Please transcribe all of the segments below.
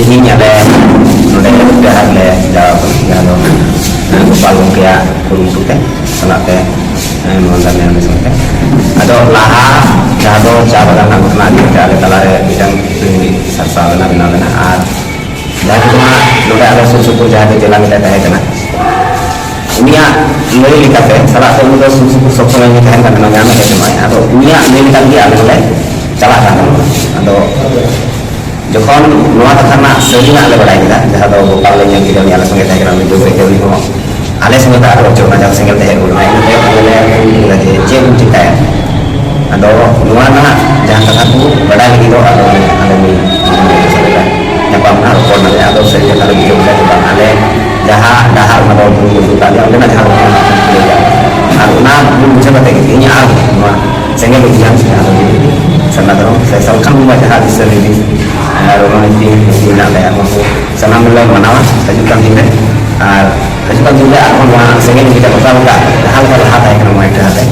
ini ada udah ada jawab jawab balung kayak kurung teh salah teh nonton yang disebut ada laha jado jabalan nak kenal ada talare bidang ini sarsa benar jadi cuma udah ada susu jadi jalan kita teh kena ini ya ini kita salah satu udah susu sokong yang kita kan namanya cuma atau ini ya ini kita dia ada salah kan atau jokon luar karena sering ada berlain kita jahado bopal yang kita ni alas kita kira menjadi kita ni mo alas kita ada coba macam single teh dulu main teh kalau lagi jem kita ya ada luar na jangan satu berlain gitu ada ni yang pernah pun ada atau saya kalau video kita coba ada dah mau dulu tadi ada nak dah karena belum coba teh ini semua sehingga ujian ada sana terus saya salkan membaca hadis ini rumah ini tidak ada mau sana mulai mana tajukan ini tajukan juga orang sehingga kita bersama hal hal yang kena mereka ada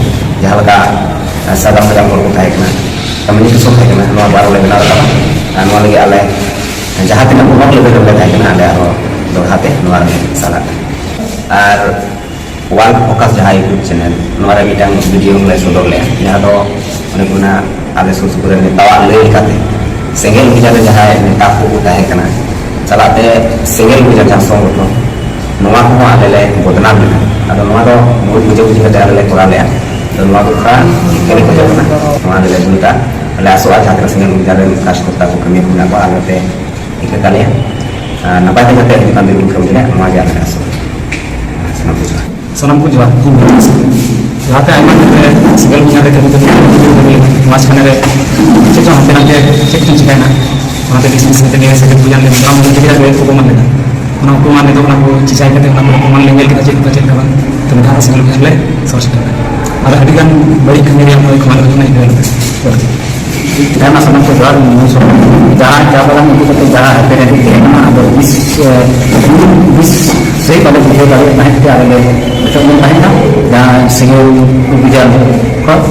hal sadar sedang berkutai kena kami itu suka kena luar baru lagi nara apa lagi aleh jahat tidak pun lebih lebih kena ada berhati luar salah wan fokus jahai YouTube channel luar bidang video mulai sudah leh ya do mana guna ada susu ni tawa leh kate sehingga kita jahai ni kapu dah kena salah teh sehingga kita jasong itu nuah ko ada leh bodna ni ada nuah do mulut bujuk kita ada leh kurang leh dan nuah ko kan kali ko jana nuah ada leh bunta ala soal jahai sehingga kita ada kas kota ko kami guna ko ada teh ikat kali ya nampak kita teh di pantai gunung kemudian nuah jahai kaso sonam ko jawab ko jahate ayman sigal punya ada kami mas kanare cekon hante nanti cekon cikana nanti bisnis kita ni saya punya lagi kamu kita ada hukuman lagi mana hukuman itu mana ko cisai kita mana hukuman lagi kita cek kawan tentang sigal punya le sosial ada adikan baik kami yang mau kemana mana itu karena sonam ko jawab musuh jahat jabalan itu kita jahat pengen kita ada bis saya pada video kali naik dia ada macam mana nak dan singgah bijar kok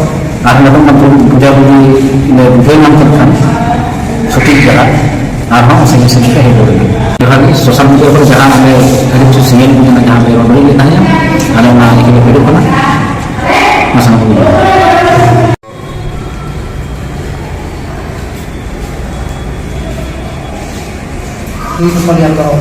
karena itu mampu bijar video nampak syuting jalan arah singgah kita hidup jadi sosial media berjalan ada itu singgah punya nak apa orang beri tanya ada nak ikut hidup mana masa nak hidup ini kembali antara